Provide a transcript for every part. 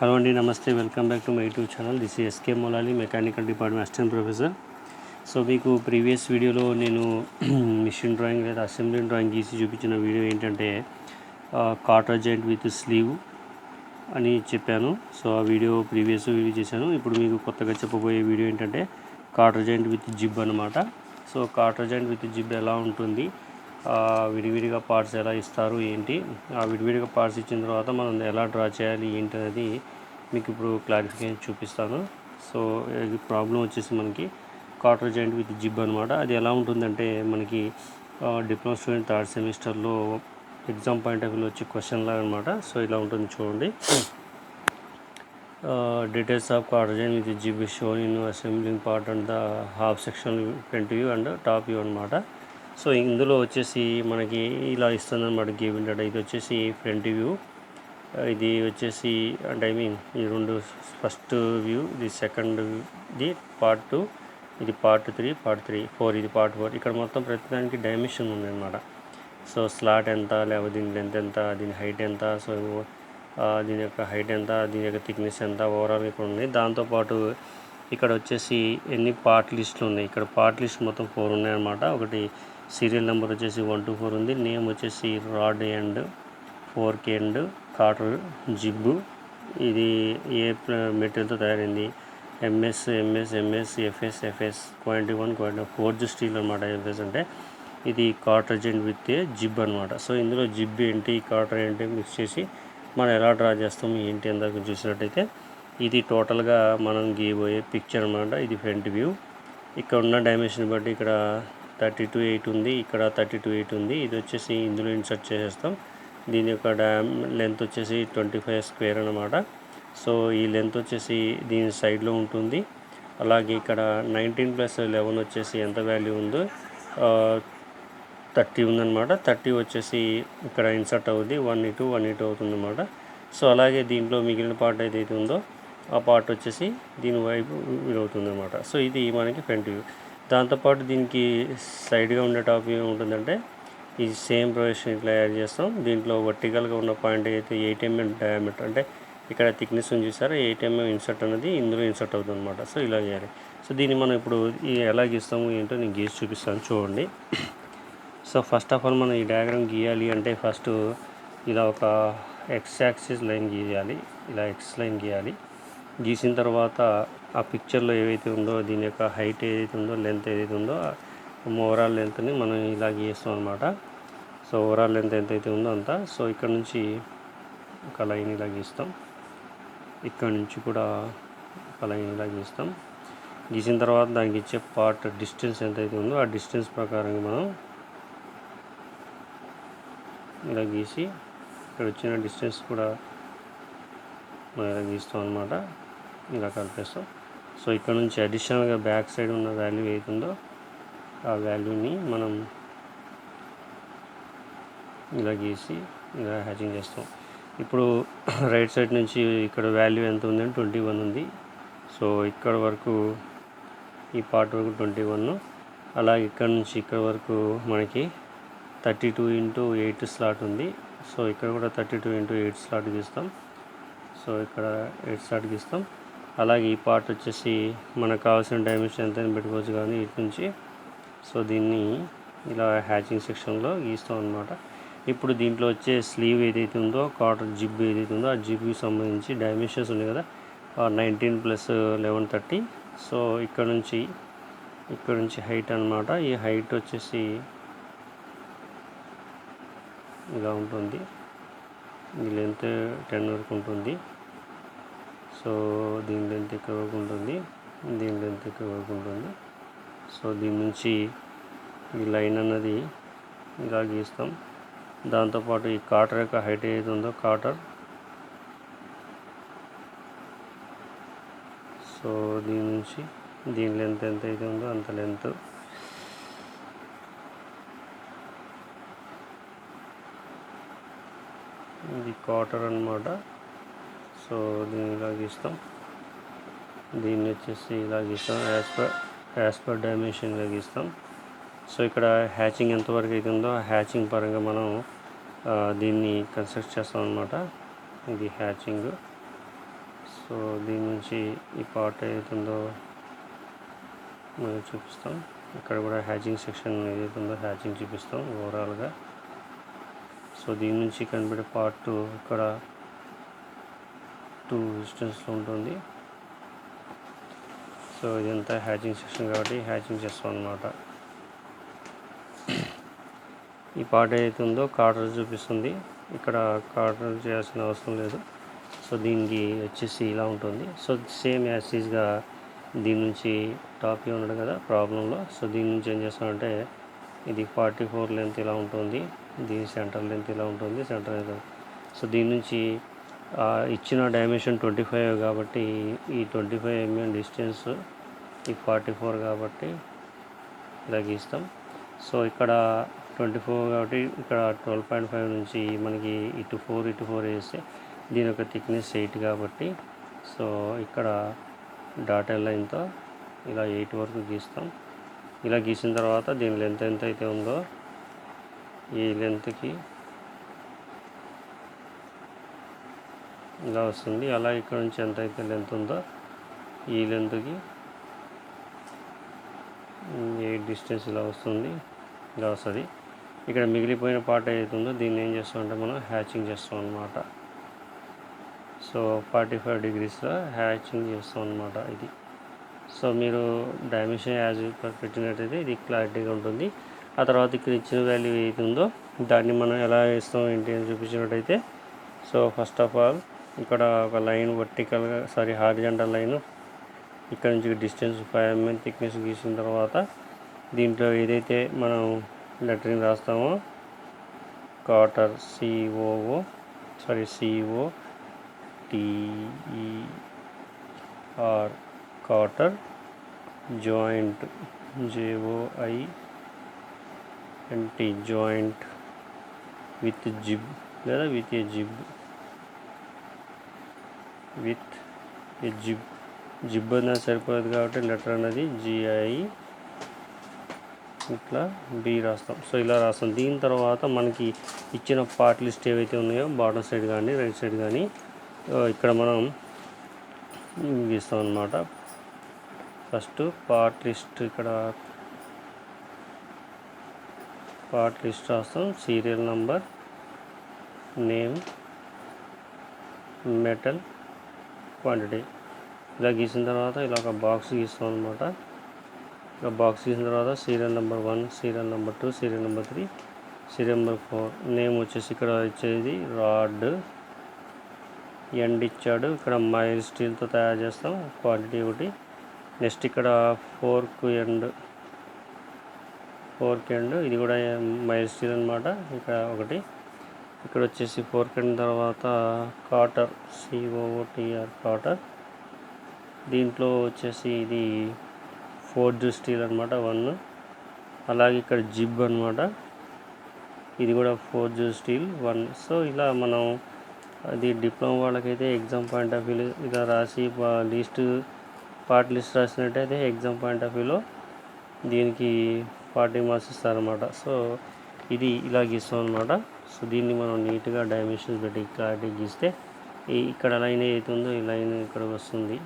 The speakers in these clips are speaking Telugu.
హలో అండి, నమస్తే. Welcome back to my YouTube channel. This is SK Molali, mechanical department assistant professor. So మీకు ప్రీవియస్ వీడియోలో నేను మిషన్ డ్రాయింగ్ లేదా అసెంబ్లీ డ్రాయింగ్ గీసి చూపించిన వీడియో ఏంటంటే కాటర్ జాయింట్ విత్ స్లీవ్ అని చెప్పాను. సో ఆ వీడియో ప్రీవియస్ వీడియో చేశాను. ఇప్పుడు మీకు కొత్తగా చెప్పబోయే వీడియో ఏంటంటే కాటర్ జాయింట్ విత్ జిబ్ అనమాట. సో కాటర్ జాయింట్ విత్ జిబ్ ఎలా ఉంటుంది, విడివిడిగా పార్ట్స్ ఎలా ఇస్తారు ఏంటి, ఆ విడివిడిగా పార్ట్స్ ఇచ్చిన తర్వాత మనం ఎలా డ్రా చేయాలి ఏంటి అనేది మీకు ఇప్పుడు క్లారిఫికేషన్ చూపిస్తాను. సో ఇది ప్రాబ్లం వచ్చేసి మనకి కాటర్ జాయింట్ విత్ జిబ్ అనమాట. అది ఎలా ఉంటుందంటే మనకి డిప్లొమా స్టూడెంట్ థర్డ్ సెమిస్టర్లో ఎగ్జామ్ పాయింట్ ఆఫ్ వ్యూలో వచ్చే క్వశ్చన్ లాగా అనమాట. సో ఇలా ఉంటుంది చూడండి. Details of cotter joint with gib shown in assembling part and the half section front view and top view అనమాట. సో ఇందులో వచ్చేసి మనకి ఇలా ఇస్తుంది అనమాట గివెన్ డేటా. ఇది వచ్చేసి ఫ్రంట్ వ్యూ, ఇది వచ్చేసి అంటే ఈ రెండు ఫస్ట్ వ్యూ, ఇది సెకండ్, ఇది పార్ట్ 2, ఇది పార్ట్ 3, పార్ట్ 4, ఇది పార్ట్ 4. ఇక్కడ మొత్తం ప్రతిదానికి డైమెన్షన్ ఉంది అనమాట. సో స్లాట్ ఎంత, లేకపోతే దీని లెంత్ ఎంత, దీని హైట్ ఎంత, సో దీని యొక్క హైట్ ఎంత, దీని యొక్క థిక్నెస్ ఎంత, ఓవరాల్ ఇక్కడ ఉంది. దాంతోపాటు ఇక్కడ వచ్చేసి ఎన్ని పార్ట్ లిస్టులు ఉన్నాయి. ఇక్కడ పార్ట్ లిస్ట్ మొత్తం 4 ఉన్నాయన్నమాట. ఒకటి సీరియల్ నెంబర్ వచ్చేసి 1 to 4 ఉంది. నేమ్ వచ్చేసి రాడ్ అండ్ ఫోర్క్ అండ్ కాటర్ జిబ్బు, ఇది ఏ మెటీరియల్తో తయారైంది, ఎంఎస్ ఎఫ్ఎస్ 0.1 ఫోర్జ్ స్టీల్ అనమాట. ఎఫ్ఎస్ అంటే ఇది కాటర్ జాయింట్ విత్ జిబ్ అనమాట. సో ఇందులో జిబ్ ఏంటి, కాటర్ ఏంటి మిక్స్ చేసి మనం ఎలా డ్రా చేస్తాము ఏంటి అందాక చూసినట్టయితే ఇది టోటల్గా మనం గీయబోయే పిక్చర్ అనమాట. ఇది ఫ్రంట్ వ్యూ. ఇక్కడ ఉన్న డైమెన్షన్ బట్టి ఇక్కడ 32:8 ఉంది, ఇక్కడ 32:8 ఉంది. ఇది వచ్చేసి ఇందులో ఇన్సర్ట్ చేసేస్తాం. దీని యొక్క లెంత్ వచ్చేసి 25 స్క్వేర్ అనమాట. సో ఈ లెంత్ వచ్చేసి దీని సైడ్లో ఉంటుంది. అలాగే ఇక్కడ 19 + 11 వచ్చేసి ఎంత వాల్యూ ఉందో 30 ఉందన్నమాట. 30 వచ్చేసి ఇక్కడ ఇన్సర్ట్ అవుతుంది. 1 ఇటు అవుతుంది అన్నమాట. సో అలాగే దీంట్లో మిగిలిన పార్ట్ ఏదైతే ఉందో ఆ పార్ట్ వచ్చేసి దీని వైపు అవుతుంది అనమాట. సో ఇది మనకి ఫ్రంట్ వ్యూ. దాంతోపాటు దీనికి సైడ్గా ఉండే టాప్ వ్యూ ఉంటుందంటే ఈ సేమ్ ప్రొజెక్షన్ ఇట్లా యాడ్ చేస్తాం. దీంట్లో వర్టికల్గా ఉన్న పాయింట్ అయితే 8 mm డయామీటర్, అంటే ఇక్కడ థిక్నెస్ ఉంది చూసారా, 8 mm ఇన్సర్ట్ అనేది ఇందులో ఇన్సర్ట్ అవుతుంది అనమాట. సో ఇలా చేయాలి. సో దీన్ని మనం ఇప్పుడు ఎలా గీస్తాము ఏంటో నేను గీసి చూపిస్తాను చూడండి. సో ఫస్ట్ ఆఫ్ ఆల్ మనం ఈ డయాగ్రామ్ గీయాలి అంటే ఫస్ట్ ఇలా ఒక ఎక్స్ యాక్సిస్ లైన్ గీయాలి. ఇలా ఎక్స్ లైన్ గీయాలి. గీసిన తర్వాత ఆ పిక్చర్లో ఏవైతే ఉందో దీని యొక్క హైట్ ఏదైతే ఉందో, లెంత్ ఏదైతే ఉందో ఓవరాల్ లెంత్ని మనం ఇలా గీస్తాం అనమాట. సో ఓవరాల్ లెంత్ ఎంతైతే ఉందో అంతా. సో ఇక్కడ నుంచి ఒక లైన్ ఇలా గీస్తాం, ఇక్కడ నుంచి కూడా ఒక లైన్ ఇలా గీస్తాం. గీసిన తర్వాత దానికి ఇచ్చే పార్ట్ డిస్టెన్స్ ఎంతైతే ఉందో ఆ డిస్టెన్స్ ప్రకారంగా మనం ఇలా గీసి ఇక్కడ వచ్చిన డిస్టెన్స్ కూడా మనం ఇలా గీస్తాం అనమాట. ఇలా కలిపేస్తాం. సో ఇక్కడ నుంచి అడిషనల్గా బ్యాక్ సైడ్ ఉన్న వాల్యూ ఏతుందో ఆ వాల్యూని మనం ఇలా గీసి ఇలా హ్యాచింగ్ చేస్తాం. ఇప్పుడు రైట్ సైడ్ నుంచి ఇక్కడ వాల్యూ ఎంత ఉందంటే 21 ఉంది. సో ఇక్కడ వరకు ఈ పార్ట్ వరకు 21. అలాగే ఇక్కడ నుంచి ఇక్కడ వరకు మనకి 32:8 స్లాట్ ఉంది. సో ఇక్కడ కూడా 32:8 స్లాట్ గీస్తాం. సో ఇక్కడ 8 స్లాట్ గీస్తాం. అలాగే ఈ పార్ట్ వచ్చేసి మనకు కావాల్సిన డైమెన్షన్ ఎంతైనా పెట్టుకోవచ్చు కానీ ఇటు నుంచి. సో దీన్ని ఇలా హ్యాచింగ్ సెక్షన్లో గీస్తాం అనమాట. ఇప్పుడు దీంట్లో వచ్చే స్లీవ్ ఏదైతే ఉందో, కాటర్ జిబ్ ఏదైతే ఉందో ఆ జిబ్కి సంబంధించి డైమెన్షన్స్ ఉన్నాయి కదా, 19 + 11 30. సో ఇక్కడ నుంచి హైట్ అనమాట. ఈ హైట్ వచ్చేసి ఇలా ఉంటుంది. ఈ లెంత్ 10 వరకు ఉంటుంది. సో దీని లెంత్ ఇక్కడ వరకు ఉంటుంది, దీని లెంత్ ఇక్కడ వరకు ఉంటుంది. సో దీని నుంచి ఈ లైన్ అన్నది ఇలా గీస్తాం. దాంతోపాటు ఈ కాటర్ యొక్క హైట్ ఏదైతే ఉందో కాటర్, సో దీని నుంచి దీని లెంత్ ఎంత అయితే ఉందో అంత లెంత్. ఇది కాటర్ అన్నమాట. సో దీన్ని ఇలా గీస్తాం. దీన్ని వచ్చేసి ఇలా గీస్తాం, యాజ్ పర్ డైమెన్షన్ ఇలా గీస్తాం. సో ఇక్కడ హ్యాచింగ్ ఎంతవరకు అయితే ఉందో ఆ హ్యాచింగ్ పరంగా మనం దీన్ని కన్స్ట్రక్ట్ చేస్తాం అనమాట. ఇది హ్యాచింగ్. సో దీని నుంచి ఈ పార్ట్ ఏదైతుందో మనం చూపిస్తాం. ఇక్కడ కూడా హ్యాచింగ్ సెక్షన్ ఏదైతుందో హ్యాచింగ్ చూపిస్తాం ఓవరాల్గా. సో దీని నుంచి కనిపెట్టే పార్ట్ ఇక్కడ 2 డిస్టెన్స్లో ఉంటుంది. సో ఇదంతా హ్యాచింగ్ సెక్షన్ కాబట్టి హ్యాచింగ్ చేస్తాం అన్నమాట. ఈ పార్ట్ ఏదైతే ఉందో కాటర్ చూపిస్తుంది. ఇక్కడ కాటర్ చేయాల్సిన అవసరం లేదు. సో దీనికి వచ్చేసి ఇలా ఉంటుంది. సో సేమ్ యాసిస్గా దీని నుంచి టాప్ ఉన్నాడు కదా ప్రాబ్లంలో. సో దీని నుంచి ఏం చేస్తామంటే ఇది 44 లెంత్ ఇలా ఉంటుంది, దీని సెంటర్ లెంత్ ఇలా ఉంటుంది, సెంటర్ లెంత్. సో దీని నుంచి ఇచ్చిన డైమెన్షన్ 25 కాబట్టి ఈ 25 mm డిస్టెన్స్ ఈ 44 కాబట్టి ఇలా గీస్తాం. సో ఇక్కడ 24 కాబట్టి ఇక్కడ 12.5 నుంచి మనకి ఇటు 4 వేస్తే దీని యొక్క థిక్నెస్ 8 కాబట్టి సో ఇక్కడ డాటెడ్ లైన్తో ఇలా 8 వరకు గీస్తాం. ఇలా గీసిన తర్వాత దీని లెంత్ ఎంత అయితే ఉందో ఈ లెంత్కి ఇలా వస్తుంది. అలా ఇక్కడ నుంచి ఎంత అయితే లెంత్ ఉందో ఈ లెంత్కి 8 డిస్టెన్స్ ఇలా వస్తుంది, ఇలా వస్తుంది. ఇక్కడ మిగిలిపోయిన పార్ట్ ఏదైతే ఉందో దీన్ని ఏం చేస్తామంటే మనం హ్యాచింగ్ చేస్తాం అన్నమాట. సో 45 degreesలో హ్యాచింగ్ చేస్తాం అన్నమాట ఇది. సో మీరు డైమెన్షన్ యాజ్ పెట్టినట్టయితే ఇది క్లారిటీగా ఉంటుంది. ఆ తర్వాత ఇక్కడ ఇచ్చిన వాల్యూ ఏది ఉందో దాన్ని మనం ఎలా వేస్తాం ఏంటి అని చూపించినట్టయితే సో ఫస్ట్ ఆఫ్ ఆల్ ఇక్కడ ఒక లైన్ వర్టికల్గా హారిజంటల్ లైన్ ఇక్కడ నుంచి డిస్టెన్స్ 5 mm థిక్నెస్ గీసిన తర్వాత దీంట్లో ఏదైతే మనం లెటరింగ్ రాస్తామో cotter COTER cotter joint JOINT joint with gib లేదా విత్ ఏ జిబ్ అనేది సరిపోదు కాబట్టి లెటర్ అనేది GI ఇట్లా B రాస్తాం. సో ఇలా రాస్తాం. దీని తర్వాత మనకి ఇచ్చిన పార్ట్ లిస్ట్ ఏవైతే ఉన్నాయో బాటమ్ సైడ్ కానీ రైట్ సైడ్ కానీ ఇక్కడ మనం గీస్తాం అన్నమాట. ఫస్ట్ పార్ట్ లిస్ట్ రాస్తాం. Serial number, name, metal, quantity ఇలా గీసిన తర్వాత ఇలా ఒక బాక్స్ గీస్తాం అన్నమాట. ఇలా బాక్స్ గీసిన తర్వాత serial number 1, serial number 2, serial number 3, serial number 4. Name వచ్చేసి ఇక్కడ ఇచ్చేది రాడ్ ఎండ్ ఇచ్చాడు. ఇక్కడ మైల్ స్టీల్తో తయారు చేస్తాం, క్వాంటిటీ ఒకటి. నెక్స్ట్ ఇక్కడ ఫోర్క్ ఎండ్ ఇది కూడా మైల్ స్టీల్ అనమాట, ఇక్కడ ఒకటి. ఇక్కడ వచ్చేసి ఫోర్క్ ఎండ్ తర్వాత కాటర్ COTR కాటర్. దీంట్లో వచ్చేసి ఇది ఫోర్జ్ స్టీల్ అనమాట 1. అలాగే ఇక్కడ జిబ్ అనమాట, ఇది కూడా ఫోర్జ్ స్టీల్ 1. సో ఇలా మనం అది డిప్లొమా వాళ్ళకైతే ఎగ్జామ్ పాయింట్ ఆఫ్ వ్యూలో ఇలా రాసి పార్ట్ లిస్ట్ రాసినట్టయితే ఎగ్జామ్ పాయింట్ ఆఫ్ వ్యూలో దీనికి 40 మార్క్స్ ఇస్తారనమాట. సో ఇది ఇలా గీస్తాం అనమాట. సో దీన్ని మనం నీట్గా డైమెన్షన్స్ పెట్టి క్లారిటీ గీస్తే ఇక్కడ లైన్ ఏదైతే ఉందో ఈ లైన్ ఇక్కడికి వస్తుంది,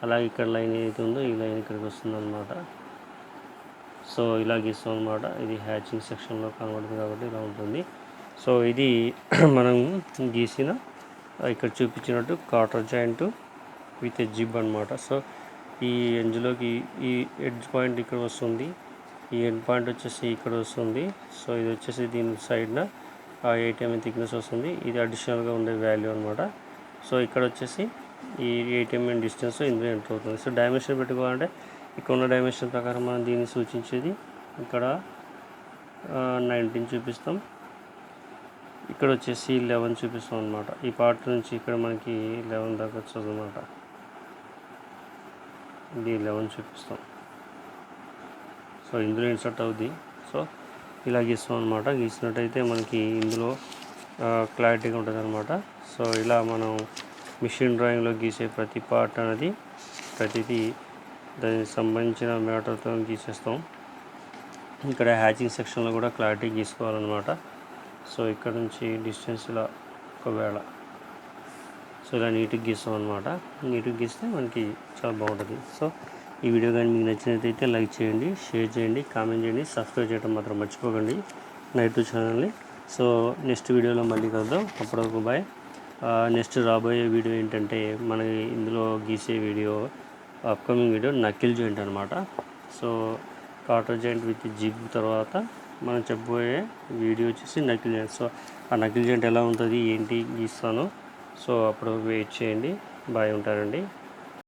అలాగే ఇక్కడ లైన్ ఏదైతే ఉందో ఈ లైన్ ఇక్కడికి వస్తుంది అనమాట. సో ఇలా గీస్తాం అనమాట. ఇది హ్యాచింగ్ సెక్షన్లో కనబడుతుంది కాబట్టి ఇలా ఉంటుంది. సో ఇది మనం గీసిన ఇక్కడ చూపించినట్టు కాటర్ జాయింట్ విత్ జిబ్ అనమాట. సో ఈ ఎంజ్లోకి ఈ ఎడ్జ్ పాయింట్ ఇక్కడ వస్తుంది, ఈ ఎండ్ పాయింట్ వచ్చేసి ఇక్కడ వస్తుంది. సో ఇది వచ్చేసి దీని సైడ్న 8 mm థిక్నెస్ వస్తుంది. ఇది అడిషనల్గా ఉండే వాల్యూ అనమాట. సో ఇక్కడ వచ్చేసి ఈ 8 mm డిస్టెన్స్ ఇందులో ఎంటర్ అవుతుంది. సో డైమెన్షన్ పెట్టుకోవాలంటే ఇక్కడ ఉన్న డైమెన్షన్ ప్రకారం మనం దీన్ని సూచించేది ఇక్కడ 19 చూపిస్తాం, ఇక్కడ వచ్చేసి 11 చూపిస్తాం అనమాట. ఈ పార్ట్ నుంచి ఇక్కడ మనకి 11 దాకా వస్తుంది అనమాట. ఇది 11 చూపిస్తాం. సో ఇందులో ఇన్సర్ట్ అవుద్ది. సో ఇలా గీస్తాం అనమాట. గీసినట్టయితే మనకి ఇందులో క్లారిటీగా ఉంటుంది అనమాట. సో ఇలా మనం మిషన్ డ్రాయింగ్లో గీసే ప్రతి పార్ట్ అనేది ప్రతిదీ దానికి సంబంధించిన మ్యాటర్తో గీసేస్తాం. ఇక్కడ హ్యాచింగ్ సెక్షన్లో కూడా క్లారిటీ గీసుకోవాలన్నమాట. సో ఇక్కడ నుంచి డిస్టెన్స్ ఇలా ఒకవేళ సో ఇలా నీట్గా గీస్తాం అనమాట. నీట్గా గీస్తే మనకి చాలా బాగుంటుంది. సో ఈ వీడియో కానీ మీకు నచ్చినట్లయితే లైక్ చేయండి, షేర్ చేయండి, కామెంట్ చేయండి, సబ్స్క్రైబ్ చేయడం మాత్రం మర్చిపోకండి నా యూట్యూబ్ ఛానల్ని. సో నెక్స్ట్ వీడియోలో మళ్ళీ కలుద్దాం. అప్పటివరకు బాయ్. నెక్స్ట్ రాబోయే వీడియో ఏంటంటే మనకి ఇందులో గీసే వీడియో అప్కమింగ్ వీడియో నకిల్ జాయింట్ అనమాట. సో కాటర్ జాయింట్ విత్ జిగ్ తర్వాత మనం చెప్పబోయే వీడియో వచ్చేసి నకిల్ జాయింట్. సో ఆ నకిల్ జాయింట్ ఎలా ఉంటుంది ఏంటి గీస్తాను. సో అప్పుడు వెయిట్ చేయండి. బాయ్, ఉంటారండి.